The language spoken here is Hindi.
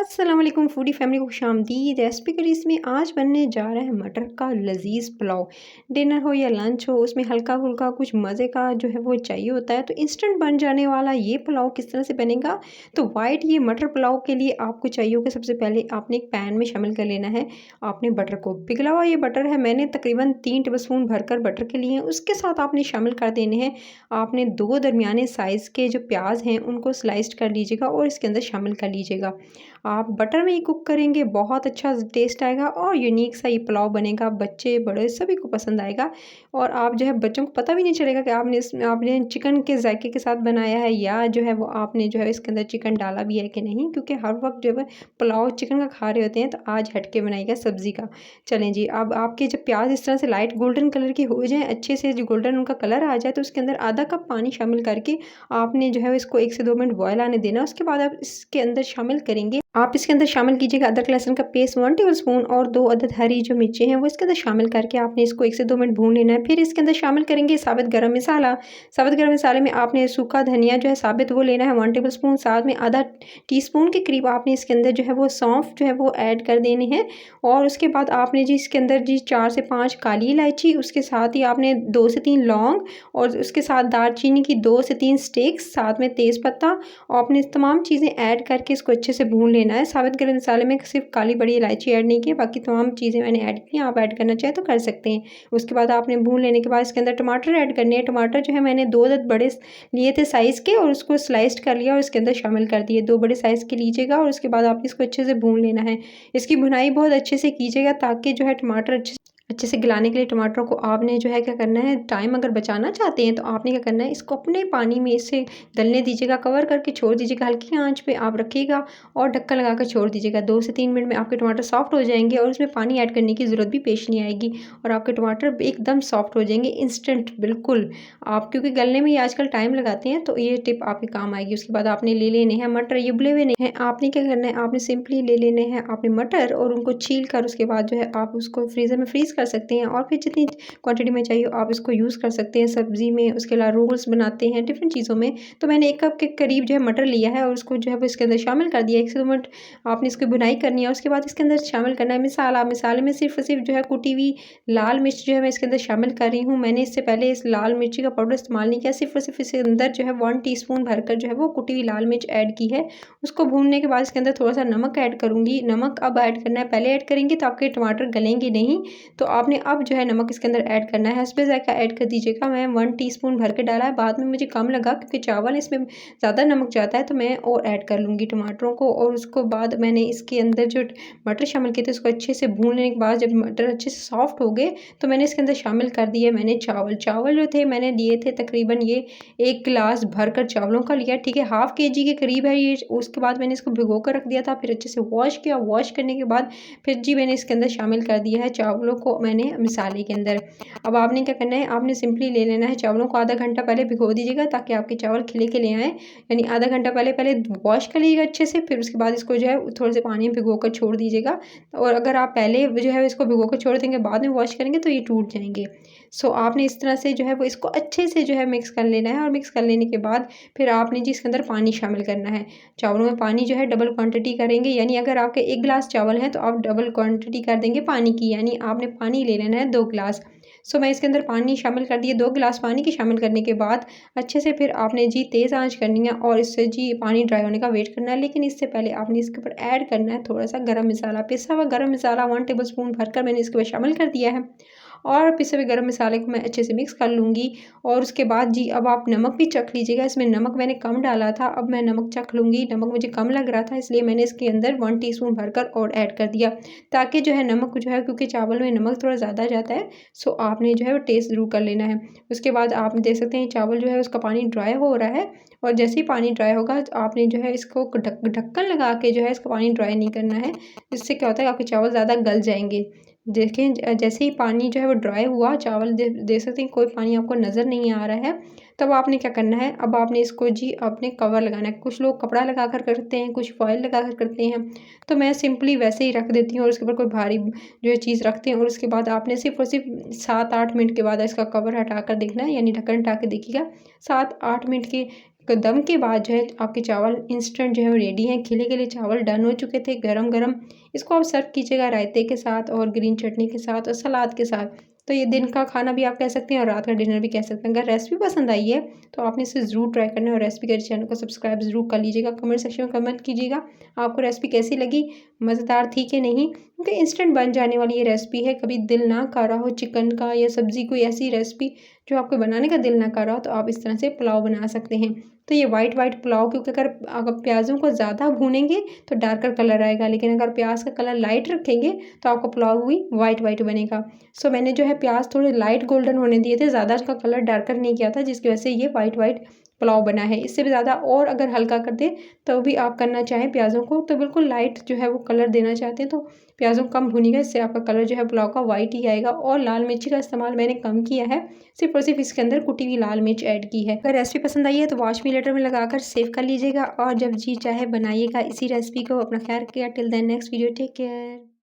अस्सलाम वालेकुम फूडी फैमिली को खुशामदीद। रेसिपी करीज में आज बनने जा रहा है मटर का लजीज पुलाव। डिनर हो या लंच हो, उसमें हल्का फुल्का कुछ मज़े का जो है वो चाहिए होता है। तो इंस्टेंट बन जाने वाला ये पुलाव किस तरह से बनेगा, तो वाइट ये मटर पुलाव के लिए आपको चाहिए होगा सबसे पहले आपने एक पैन में शामिल कर लेना है आपने बटर को। पिघला हुआ ये बटर है, मैंने तकरीबन 3 टेबलस्पून भरकर बटर के लिए हैं। उसके साथ आपने शामिल कर देने हैं आपने 2 दरमियाने साइज़ के जो प्याज हैं उनको स्लाइस्ड कर लीजिएगा और इसके अंदर शामिल कर लीजिएगा। आप बटर में ही कुक करेंगे, बहुत अच्छा टेस्ट आएगा और यूनिक सा ये पुलाव बनेगा। बच्चे बड़े सभी को पसंद आएगा और आप जो है बच्चों को पता भी नहीं चलेगा कि आपने चिकन के जायके के साथ बनाया है या जो है वो आपने जो है इसके अंदर चिकन डाला भी है कि नहीं, क्योंकि हर वक्त जो है पुलाव चिकन का खा रहे होते हैं। तो आज हटके बनाइएगा सब्ज़ी का। चलें जी, अब आपके जब प्याज इस तरह से लाइट गोल्डन कलर के हो जाएँ, अच्छे से जो गोल्डन उनका कलर आ जाए, तो उसके अंदर आधा कप पानी शामिल करके आपने जो है इसको 1 से 2 मिनट बॉयल आने देना। उसके बाद आप इसके अंदर शामिल करेंगे, आप इसके अंदर शामिल कीजिएगा अदरक लहसुन का पेस्ट 1 टेबलस्पून और 2 अदद हरी जो मिर्चें हैं वो इसके अंदर शामिल करके आपने इसको 1 से 2 मिनट भून लेना है। फिर इसके अंदर शामिल करेंगे साबित गरम मसाला। साबित गरम मसाले में आपने सूखा धनिया जो है साबित वो लेना है 1 टेबलस्पून। साथ में आधा टीस्पून के करीब आपने इसके अंदर जो है वो सौंफ जो है वो ऐड कर देने हैं। और उसके बाद आपने जी इसके अंदर जी 4 से 5 काली इलायची, उसके साथ ही आपने 2 से 3 लौंग और उसके साथ दालचीनी की 2 से 3 स्टिक्स, साथ में तेज़पत्ता, और आपने तमाम चीज़ें ऐड करके इसको अच्छे से भून लेना है। साबित गरम मसाले में सिर्फ काली बड़ी इलायची ऐड नहीं की, बाकी तमाम चीज़ें मैंने ऐड की, आप ऐड करना चाहें तो कर सकते हैं। उसके बाद आपने भून लेने के बाद इसके अंदर टमाटर ऐड करने हैं। टमाटर जो है मैंने 2 अदद बड़े लिए थे साइज़ के और उसको स्लाइस्ड कर लिया और इसके अंदर शामिल कर दिए। 2 बड़े साइज़ के लीजिएगा और उसके बाद आपने इसको अच्छे से भून लेना है। इसकी भुनाई बहुत अच्छे से कीजिएगा ताकि जो है टमाटर अच्छे से गलाने के लिए टमाटरों को आपने जो है क्या करना है, टाइम अगर बचाना चाहते हैं तो आपने क्या करना है, इसको अपने पानी में इससे गलने दीजिएगा, कवर करके छोड़ दीजिएगा, हल्की आंच पे आप रखिएगा और ढक्कन लगा कर छोड़ दीजिएगा। 2 से 3 मिनट में आपके टमाटर सॉफ्ट हो जाएंगे और उसमें पानी ऐड करने की ज़रूरत भी पेश नहीं आएगी और आपके टमाटर एकदम सॉफ्ट हो जाएंगे इंस्टेंट बिल्कुल। आप क्योंकि गलने में ये आजकल टाइम लगाते हैं तो ये टिप आपके काम आएगी। उसके बाद आपने ले लेने हैं मटर, ये उबले हुए नहीं हैं। आपने क्या करना है, आपने सिंपली ले लेने हैं आपने मटर और उनको छील कर उसके बाद जो है आप उसको फ्रीज़र में फ्रीज़ कर सकते हैं और फिर जितनी क्वांटिटी में चाहिए आप इसको यूज़ कर सकते हैं सब्ज़ी में। उसके अलावा रोल्स बनाते हैं डिफरेंट चीज़ों में। तो मैंने 1 कप के करीब जो है मटर लिया है और उसको जो है वो इसके अंदर शामिल कर दिया। 1 से 2 मिनट आपने इसकी भुनाई करनी है। उसके बाद इसके अंदर शामिल करना है मसाला। मसाले में सिर्फ और सिर्फ जो है कुटी हुई लाल मिर्च जो है मैं इसके अंदर शामिल कर रही हूँ। मैंने इससे पहले इस लाल मिर्ची का पाउडर इस्तेमाल नहीं किया, सिर्फ और सिर्फ इसके अंदर जो है 1 टीस्पून भरकर जो है वो कुटी हुई लाल मिर्च ऐड की है। उसको भूनने के बाद इसके अंदर थोड़ा सा नमक ऐड करूँगी। नमक अब ऐड करना है, पहले ऐड करेंगे तो आपके टमाटर गलेंगे नहीं। तो आपने अब जो है नमक इसके अंदर ऐड करना है, हस्बे ज़ायक़ा ऐड कर दीजिएगा। मैं 1 टीस्पून भर के डाला है, बाद में मुझे कम लगा क्योंकि चावल इसमें ज़्यादा नमक जाता है तो मैं और ऐड कर लूँगी टमाटरों को। और उसको बाद मैंने इसके अंदर जो मटर शामिल किए थे उसको अच्छे से भून लेने के बाद जब मटर अच्छे से सॉफ्ट हो गए तो मैंने इसके अंदर शामिल कर दिए मैंने चावल। चावल जो थे मैंने लिए थे तकरीबन ये 1 गिलास भरकर चावलों का लिया, ठीक है, हाफ़ केजी के करीब है ये। उसके बाद मैंने इसको भिगो कर रख दिया था, फिर अच्छे से वॉश किया। वॉश करने के बाद फिर जी मैंने इसके अंदर शामिल कर दिया है चावलों को मैंने मसाले के अंदर। अब आपने क्या करना है, आपने सिंपली ले लेना है चावलों को आधा घंटा पहले भिगो दीजिएगा ताकि आपके चावल खिले खिले आएँ। यानी आधा घंटा पहले वॉश कर लीजिएगा अच्छे से, फिर उसके बाद इसको जो है थोड़े से पानी में भिगो कर छोड़ दीजिएगा। और अगर आप पहले जो है इसको भिगो कर छोड़ देंगे बाद में वॉश करेंगे तो ये टूट जाएंगे। सो आपने इस तरह से जो है वो इसको अच्छे से जो है मिक्स कर लेना है और मिक्स कर लेने के बाद फिर आपने जी इसके अंदर पानी शामिल करना है। चावलों में पानी जो है डबल क्वांटिटी करेंगे, यानी अगर आपके 1 गिलास चावल हैं तो आप डबल क्वांटिटी कर देंगे पानी की, यानी आपने पानी ले लेना है 2 गिलास। सो मैं इसके अंदर पानी शामिल कर दिए, 2 गिलास पानी की शामिल करने के बाद अच्छे से फिर आपने जी तेज़ आंच करनी है और इससे जी पानी ड्राई होने का वेट करना है। लेकिन इससे पहले आपने इसके ऊपर ऐड करना है थोड़ा सा गरम मसाला। पिसा हुआ गरम मसाला 1 टेबलस्पून भरकर मैंने इसके ऊपर शामिल कर दिया है और पिसे हुए गरम मसाले को मैं अच्छे से मिक्स कर लूँगी। और उसके बाद जी अब आप नमक भी चख लीजिएगा, इसमें नमक मैंने कम डाला था, अब मैं नमक चख लूँगी। नमक मुझे कम लग रहा था इसलिए मैंने इसके अंदर 1 टीस्पून भरकर और ऐड कर दिया ताकि जो है नमक जो है, क्योंकि चावल में नमक थोड़ा ज़्यादा जाता है, सो आपने जो है वो टेस्ट ज़रूर कर लेना है। उसके बाद आप देख सकते हैं चावल जो है उसका पानी ड्राई हो रहा है और जैसे ही पानी ड्राई होगा तो आपने जो है इसको ढक्कन लगा के जो है इसका पानी ड्राई नहीं करना है। इससे क्या होता है आपके चावल ज़्यादा गल जाएंगे। देखें जैसे ही पानी जो है वो ड्राई हुआ, चावल देख सकते हैं कोई पानी आपको नज़र नहीं आ रहा है, तब आपने क्या करना है, अब आपने इसको जी आपने कवर लगाना है। कुछ लोग कपड़ा लगा कर करते हैं, कुछ फॉइल लगा कर करते हैं, तो मैं सिंपली वैसे ही रख देती हूँ और उसके ऊपर कोई भारी जो है चीज़ रखते हैं। और उसके बाद आपने सिर्फ और सिर्फ 7-8 मिनट के बाद इसका कवर हटा कर देखना है, यानी ढक्कन हटा के देखिएगा 7-8 मिनट के दम के बाद जो है आपके चावल इंस्टेंट जो है वो रेडी हैं। खिले खिले चावल डन हो चुके थे गरम गरम। इसको आप सर्व कीजिएगा रायते के साथ और ग्रीन चटनी के साथ और सलाद के साथ। तो ये दिन का खाना भी आप कह सकते हैं और रात का डिनर भी कह सकते हैं। अगर रेसिपी पसंद आई है तो आपने इसे ज़रूर ट्राई करना है और रेसिपी के चैनल को सब्सक्राइब ज़रूर कर लीजिएगा। कमेंट सेक्शन में कमेंट कीजिएगा आपको रेसिपी कैसी लगी, मज़ेदार थी कि नहीं। क्योंकि इंस्टेंट बन जाने वाली ये रेसिपी है। कभी दिल ना कर रहा हो चिकन का या सब्ज़ी कोई ऐसी रेसिपी जो आपको बनाने का दिल ना कर रहा हो तो आप इस तरह से पुलाव बना सकते हैं। तो ये वाइट पुलाव, क्योंकि अगर प्याज़ों को ज़्यादा भूनेंगे तो डार्कर कलर आएगा, लेकिन अगर प्याज का कलर लाइट रखेंगे तो आपका पुलाव भी वाइट बनेगा। सो मैंने जो है प्याज थोड़े लाइट गोल्डन होने दिए थे, ज़्यादा उसका कलर डार्कर नहीं किया था, जिसकी वजह से ये वाइट पुलाव बना है। इससे भी ज़्यादा और अगर हल्का कर दे तो भी आप करना चाहें प्याज़ों को तो बिल्कुल लाइट जो है वो कलर देना चाहते हैं तो प्याज़ों को कम भूनिएगा, इससे आपका कलर जो है पुलाव का वाइट ही आएगा। और लाल मिर्ची का इस्तेमाल मैंने कम किया है, सिर्फ और सिर्फ इसके अंदर कुटी हुई लाल मिर्च ऐड की है। अगर रेसिपी पसंद आई है तो वॉच मी लेटर में लगाकर सेव कर लीजिएगा और जब जी चाहे बनाइएगा इसी रेसिपी को। अपना ख्याल रखिएगा। Till then next video, take care.